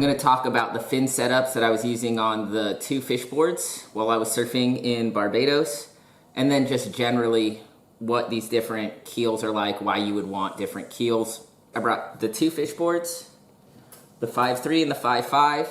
going to talk about the fin setups that I was using on the 2 fish boards while I was surfing in Barbados, and then just generally what these different keels are like, why you would want different keels. I brought the 2 fish boards, the 5.3 and the 5.5,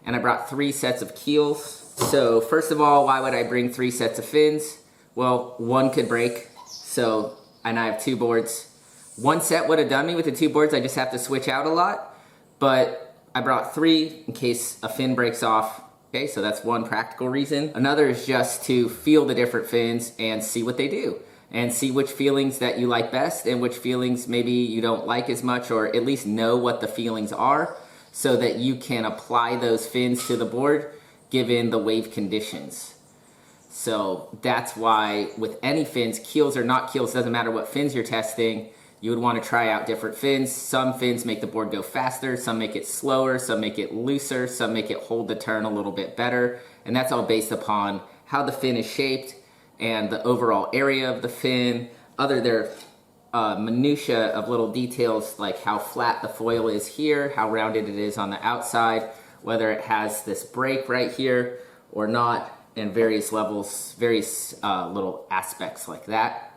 and I brought 3 sets of keels. So first of all, why would I bring 3 sets of fins? Well, one could break, and I have 2 boards. One set would have done me with the 2 boards. I just have to switch out a lot, but I brought 3 in case a fin breaks off. Okay, so that's one practical reason. Another is just to feel the different fins and see what they do, and see which feelings that you like best and which feelings maybe you don't like as much, or at least know what the feelings are so that you can apply those fins to the board given the wave conditions. So that's why with any fins, keels or not keels, doesn't matter what fins you're testing, you would want to try out different fins. Some fins make the board go faster, some make it slower, some make it looser, some make it hold the turn a little bit better. And that's all based upon how the fin is shaped and the overall area of the fin. There are minutiae of little details like how flat the foil is here, how rounded it is on the outside, whether it has this break right here or not, and various levels, various little aspects like that.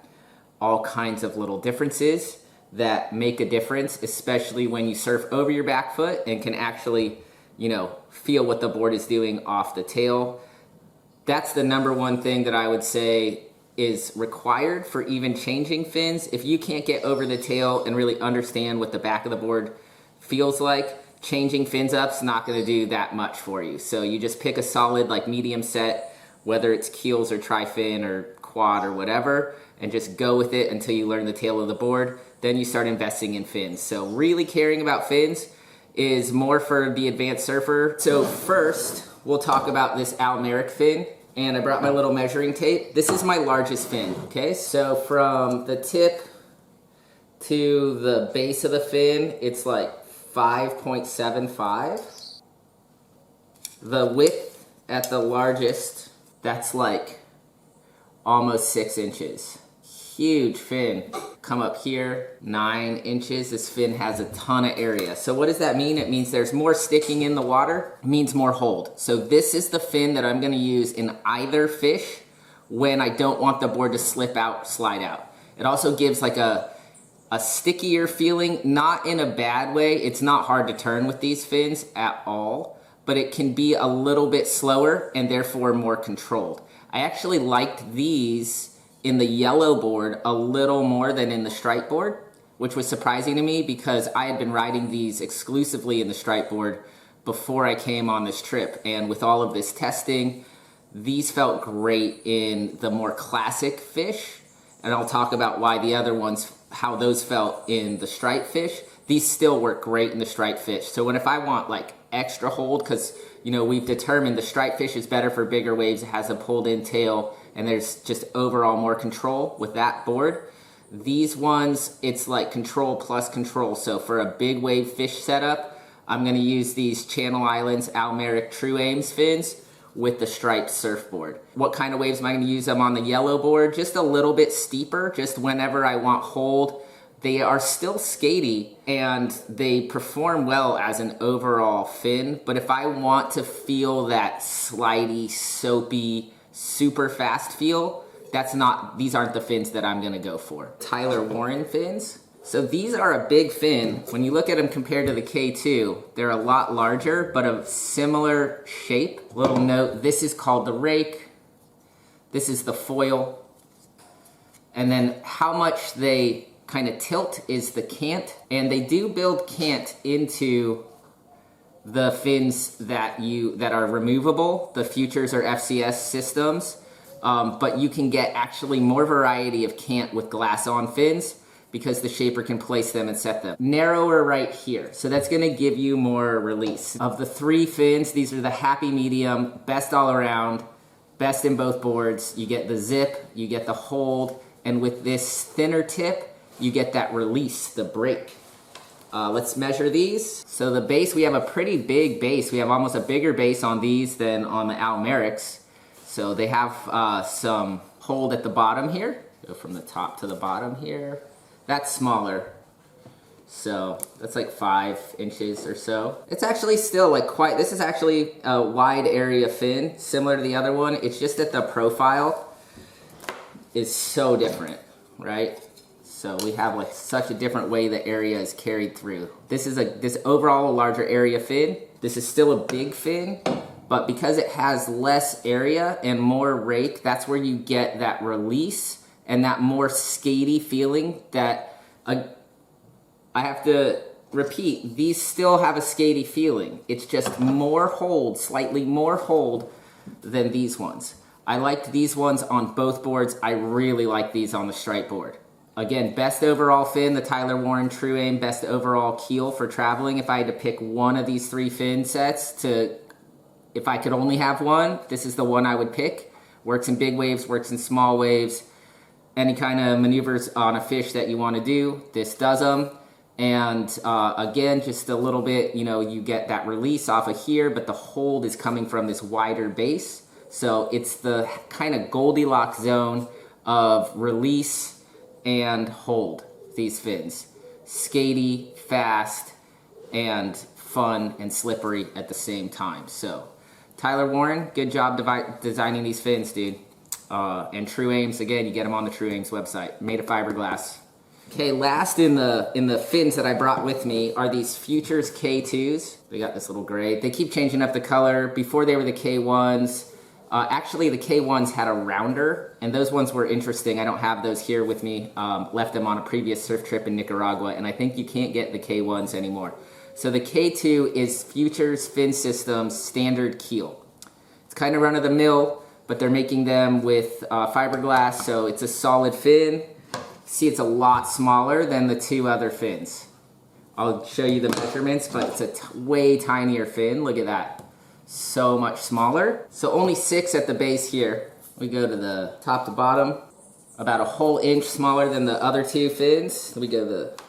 All kinds of little differences that make a difference, especially when you surf over your back foot and can actually, feel what the board is doing off the tail. That's the number one thing that I would say is required for even changing fins. If you can't get over the tail and really understand what the back of the board feels like, changing fins up's not going to do that much for you. So you just pick a solid medium set, whether it's keels or tri-fin or quad or whatever, and just go with it until you learn the tail of the board. Then you start investing in fins. So really caring about fins is more for the advanced surfer. So first, we'll talk about this Almeric fin, and I brought my little measuring tape. This is my largest fin, okay? So from the tip to the base of the fin, it's like 5.75. The width at the largest, that's like almost 6 inches. Huge fin. Come up here, 9 inches. This fin has a ton of area. So what does that mean? It means there's more sticking in the water. It means more hold. So this is the fin that I'm gonna use in either fish when I don't want the board to slip out, slide out. It also gives like a stickier feeling, not in a bad way. It's not hard to turn with these fins at all, but it can be a little bit slower and therefore more controlled. I actually liked these in the yellow board a little more than in the stripe board, which was surprising to me because I had been riding these exclusively in the stripe board before I came on this trip. And with all of this testing, these felt great in the more classic fish. And I'll talk about why the other ones, how those felt in the stripe fish. These still work great in the stripe fish. So if I want like extra hold, because we've determined the stripe fish is better for bigger waves, it has a pulled in tail, and there's just overall more control with that board. These ones, it's like control plus control. So for a big wave fish setup, I'm gonna use these Channel Islands Almeric True Aims fins with the striped surfboard. What kind of waves am I gonna use them on the yellow board? Just a little bit steeper, just whenever I want hold. They are still skatey and they perform well as an overall fin, but if I want to feel that slidey, soapy, super fast feel, these aren't the fins that I'm gonna go for. Tyler Warren fins. So these are a big fin. When you look at them compared to the K2, they're a lot larger, but of similar shape. Little note, this is called the rake. This is the foil. And then how much they kind of tilt is the cant, and they do build cant into the fins that are removable, the Futures or FCS systems, but you can get actually more variety of cant with glass on fins because the shaper can place them and set them. Narrower right here, so that's gonna give you more release. Of the 3 fins, these are the happy medium, best all around, best in both boards. You get the zip, you get the hold, and with this thinner tip, you get that release, the break. Let's measure these. So the base, we have a pretty big base. We have almost a bigger base on these than on the Almerics. So they have some hold at the bottom here. Go from the top to the bottom here. That's smaller. So that's like 5 inches or so. It's actually still like quite, this is actually a wide area fin, similar to the other one. It's just that the profile is so different, right? So we have like such a different way the area is carried through. This is this overall a larger area fin. This is still a big fin, but because it has less area and more rake, that's where you get that release and that more skatey feeling that I have to repeat, these still have a skatey feeling. It's just more hold, slightly more hold than these ones. I liked these ones on both boards. I really like these on the stripe board. Again, best overall fin, the Tyler Warren True Aim, best overall keel for traveling. If I had to pick one of these 3 fin sets if I could only have one, this is the one I would pick. Works in big waves, works in small waves. Any kind of maneuvers on a fish that you want to do, this does them. And again, just a little bit, you know, you get that release off of here, but the hold is coming from this wider base. So it's the kind of Goldilocks zone of release and hold, these fins. Skatey, fast, and fun and slippery at the same time. So Tyler Warren, good job designing these fins, dude. And True Aims, again, you get them on the True Aims website, made of fiberglass. Okay, last in the fins that I brought with me are these Futures K2s. They got this little gray. They keep changing up the color. Before they were the K1s. Actually, the K1s had a rounder, and those ones were interesting. I don't have those here with me. Left them on a previous surf trip in Nicaragua, and I think you can't get the K1s anymore. So the K2 is Futures Fin Systems Standard Keel. It's kind of run-of-the-mill, but they're making them with fiberglass, so it's a solid fin. See, it's a lot smaller than the 2 other fins. I'll show you the measurements, but it's a way tinier fin. Look at that. So much smaller. So only 6 at the base here. We go to the top to bottom. About a whole inch smaller than the other 2 fins. We go to the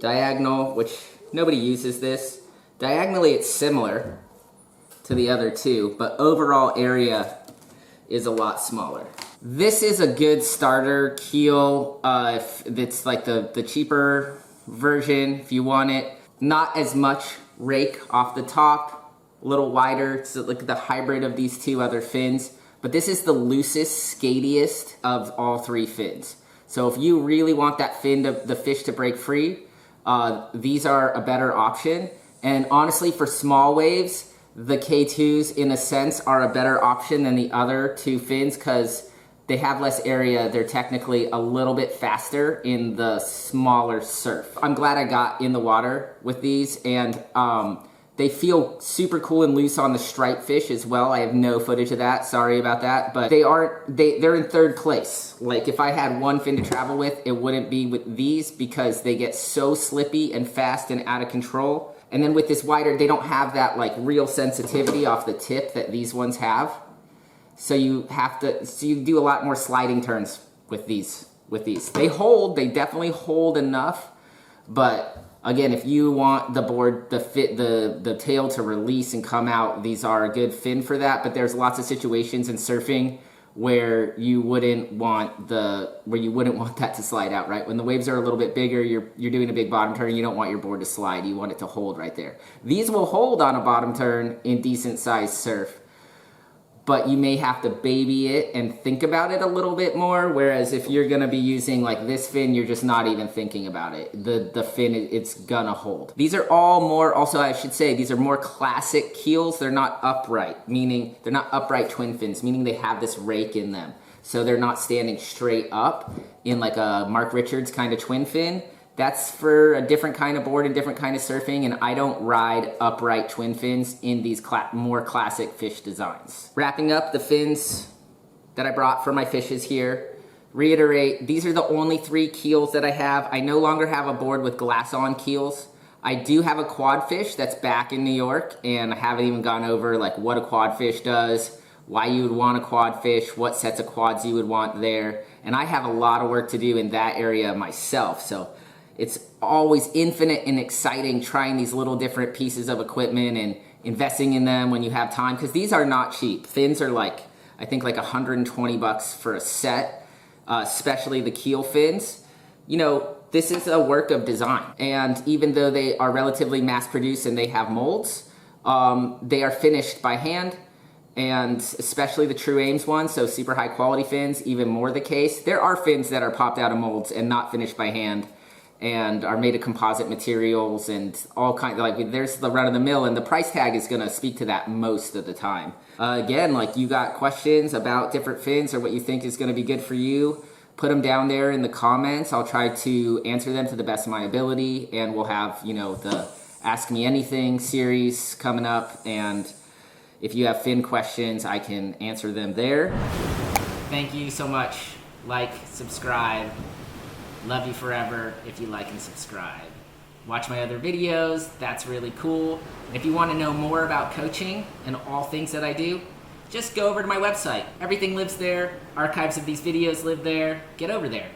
diagonal, which nobody uses this. Diagonally, it's similar to the other 2, but overall area is a lot smaller. This is a good starter keel if it's like the cheaper version if you want it. Not as much rake off the top, a little wider. It's like the hybrid of these 2 other fins. But this is the loosest, skatiest of all 3 fins. So if you really want that fin, the fish to break free, these are a better option. And honestly, for small waves, the K2s in a sense are a better option than the other 2 fins because they have less area. They're technically a little bit faster in the smaller surf. I'm glad I got in the water with these, and they feel super cool and loose on the stripe fish as well. I have no footage of that, sorry about that, but they're in 3rd place. Like if I had one fin to travel with, it wouldn't be with these because they get so slippy and fast and out of control. And then with this wider, they don't have that like real sensitivity off the tip that these ones have. So you do a lot more sliding turns with these. They definitely hold enough, but again, if you want the tail to release and come out, these are a good fin for that, but there's lots of situations in surfing where you wouldn't want that to slide out, right? When the waves are a little bit bigger, you're doing a big bottom turn, you don't want your board to slide, you want it to hold right there. These will hold on a bottom turn in decent sized surf, but you may have to baby it and think about it a little bit more, whereas if you're gonna be using like this fin, you're just not even thinking about it. The fin, it's gonna hold. These are all more, also I should say, these are more classic keels. They're not upright, meaning they're not upright twin fins, meaning they have this rake in them. So they're not standing straight up in like a Mark Richards kind of twin fin. That's for a different kind of board and different kind of surfing, and I don't ride upright twin fins in these more classic fish designs. Wrapping up the fins that I brought for my fishes here. Reiterate, these are the only 3 keels that I have. I no longer have a board with glass-on keels. I do have a quad fish that's back in New York, and I haven't even gone over like what a quad fish does, why you would want a quad fish, what sets of quads you would want there, and I have a lot of work to do in that area myself. So it's always infinite and exciting trying these little different pieces of equipment and investing in them when you have time, because these are not cheap. Fins are like, I think like 120 bucks for a set, especially the keel fins. You know, this is a work of design. And even though they are relatively mass produced and they have molds, they are finished by hand, and especially the True Aims ones, so super high quality fins, even more the case. There are fins that are popped out of molds and not finished by hand and are made of composite materials and all kinds, like there's the run of the mill, and the price tag is gonna speak to that most of the time. Again, like you got questions about different fins or what you think is gonna be good for you, put them down there in the comments. I'll try to answer them to the best of my ability, and we'll have, you know, the Ask Me Anything series coming up, and if you have fin questions, I can answer them there. Thank you so much. Like, subscribe. Love you forever if you like and subscribe. Watch my other videos, that's really cool. And if you want to know more about coaching and all things that I do, just go over to my website. Everything lives there. Archives of these videos live there. Get over there.